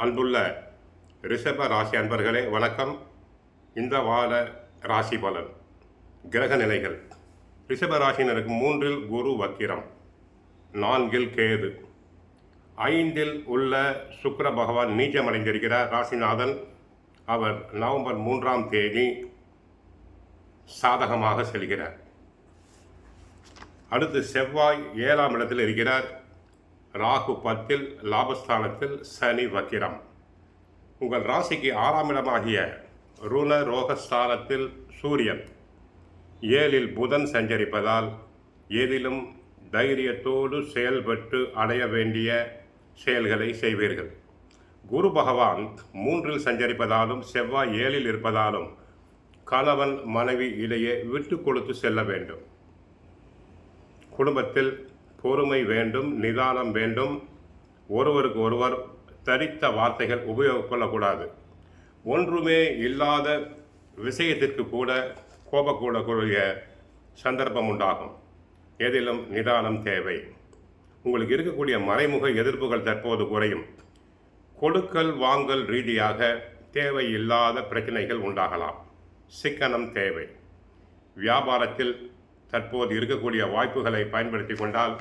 அன்புள்ள ரிஷப ராசி அன்பர்களே வணக்கம். இந்த வார ராசி பலன் கிரக நிலைகள். ரிஷப ராசினருக்கு 3இல் குரு வக்கிரம், 4இல் கேது, 5இல் உள்ள சுக்கிர பகவான் நீச்சமடைந்திருக்கிறார். ராசிநாதன் அவர் நவம்பர் 3ஆம் தேதி சாதகமாக செல்கிறார். அடுத்து செவ்வாய் 7ஆம் இடத்தில் இருக்கிறார். ராகு 10இல், லாபஸ்தானத்தில் சனி வக்கிரம். உங்கள் ராசிக்கு 6ஆம் இடமாகிய ருண ரோகஸ்தானத்தில் சூரியன், 7இல் புதன் சஞ்சரிப்பதால் எதிலும் தைரியத்தோடு செயல்பட்டு அடைய வேண்டிய செயல்களை செய்வீர்கள். குரு பகவான் 3இல் சஞ்சரிப்பதாலும் செவ்வாய் 7இல் இருப்பதாலும் கணவன் மனைவி இடையே விட்டு கொடுத்து செல்ல வேண்டும். குடும்பத்தில் பொறுமை வேண்டும், நிதானம் வேண்டும். ஒருவருக்கு ஒருவர் தரித்த வார்த்தைகள் உபயோகப்படக்கூடாது. ஒன்றுமே இல்லாத விஷயத்திற்கு கூட கோபக்கூடக்கூடிய சந்தர்ப்பம் உண்டாகும். எதிலும் நிதானம் தேவை. உங்களுக்கு இருக்கக்கூடிய மறைமுக எதிர்ப்புகள் தற்போது குறையும். கொடுக்கல் வாங்கல் ரீதியாக தேவையில்லாத பிரச்சனைகள் உண்டாகலாம். சிக்கனம் தேவை. வியாபாரத்தில் தற்போது இருக்கக்கூடிய வாய்ப்புகளை பயன்படுத்தி கொண்டால்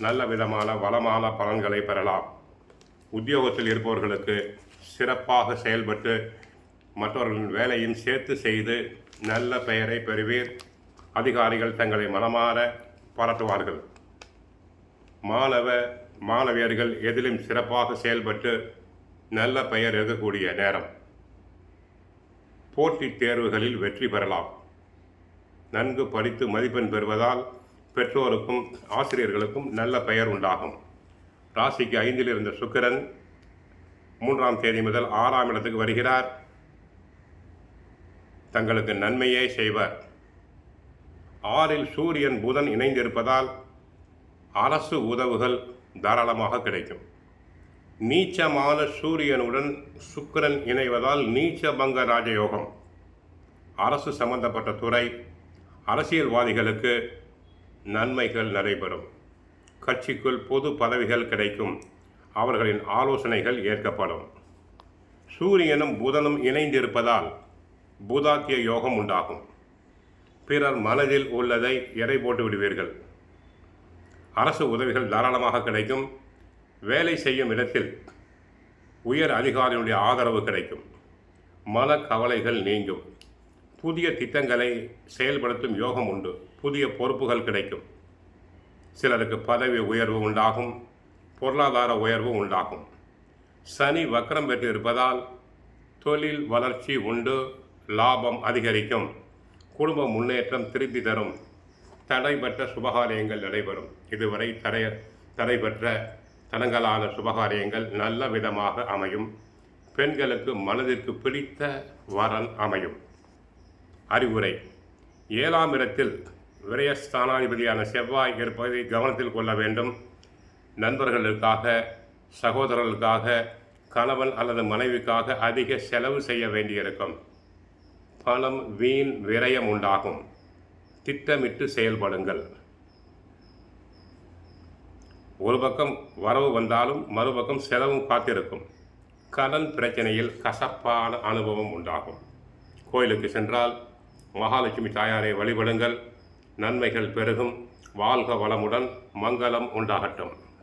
நல்ல விதமான வளமான பலன்களை பெறலாம். உத்தியோகத்தில் இருப்பவர்களுக்கு சிறப்பாக செயல்பட்டு மற்றவர்களின் வேலையும் சேர்த்து செய்து நல்ல பெயரை பெறுவீர். அதிகாரிகள் தங்களை மனமாற பாராட்டுவார்கள். மாணவியர்கள் எதிலும் சிறப்பாக செயல்பட்டு நல்ல பெயர் இருக்கக்கூடிய நேரம். போட்டித் தேர்வுகளில் வெற்றி பெறலாம். நன்கு படித்து மதிப்பெண் பெறுவதால் பெற்றோருக்கும் ஆசிரியர்களுக்கும் நல்ல பெயர் உண்டாகும். ராசிக்கு 5இல் இருந்த சுக்கிரன் 3ஆம் தேதி முதல் 6ஆம் இடத்துக்கு வருகிறார். தங்களுக்கு நன்மையே செய்வர். 6இல் சூரியன் புதன் இணைந்திருப்பதால் அரசு உதவுகள் தாராளமாக கிடைக்கும். நீச்சமான சூரியனுடன் சுக்கிரன் இணைவதால் நீச்சபங்க ராஜயோகம். அரசு சம்பந்தப்பட்ட துறை, அரசியல்வாதிகளுக்கு நன்மைகள் நடைபெறும். கட்சிக்குள் பொது பதவிகள் கிடைக்கும். அவர்களின் ஆலோசனைகள் ஏற்கப்படும். சூரியனும் புதனும் இணைந்திருப்பதால் புதாத்திய யோகம் உண்டாகும். பிறர் மனதில் உள்ளதை எடை போட்டு விடுவீர்கள். அரசு உதவிகள் தாராளமாக கிடைக்கும். வேலை செய்யும் இடத்தில் உயர் அதிகாரிகளுடைய ஆதரவு கிடைக்கும். மனக்கவலைகள் நீங்கும். புதிய திட்டங்களை செயல்படுத்தும் யோகம் உண்டு. புதிய பொறுப்புகள் கிடைக்கும். சிலருக்கு பதவி உயர்வு உண்டாகும். பொருளாதார உயர்வு உண்டாகும். சனி வக்ரம் பெற்று இருப்பதால் தொழில் வளர்ச்சி உண்டு. லாபம் அதிகரிக்கும். குடும்ப முன்னேற்றம் திருப்தி தரும். தடைபெற்ற சுபகாரியங்கள் நடைபெறும். இதுவரை தடைபெற்ற தடங்கலான சுபகாரியங்கள் நல்ல விதமாக அமையும். பெண்களுக்கு மனதிற்கு பிடித்த வரன் அமையும். அறிவுரை: 7ஆம் இடத்தில் விரயஸ்தானாதிபதியான செவ்வாய் இருப்பதை கவனத்தில் கொள்ள வேண்டும். நண்பர்களுக்காக, சகோதரர்களுக்காக, கணவன் அல்லது மனைவிக்காக அதிக செலவு செய்ய வேண்டியிருக்கும். பணம் வீண் விரயம் உண்டாகும். திட்டமிட்டு செயல்படுங்கள். ஒரு பக்கம் வரவு வந்தாலும் மறுபக்கம் செலவும் காத்திருக்கும். கடன் பிரச்சனையில் கசப்பான அனுபவம் உண்டாகும். கோயிலுக்கு சென்றால் மகாலட்சுமி தாயாரை வழிபடுங்கள். நன்மைகள் பெருகும். வாழ்க வளமுடன். மங்களம் உண்டாகட்டும்.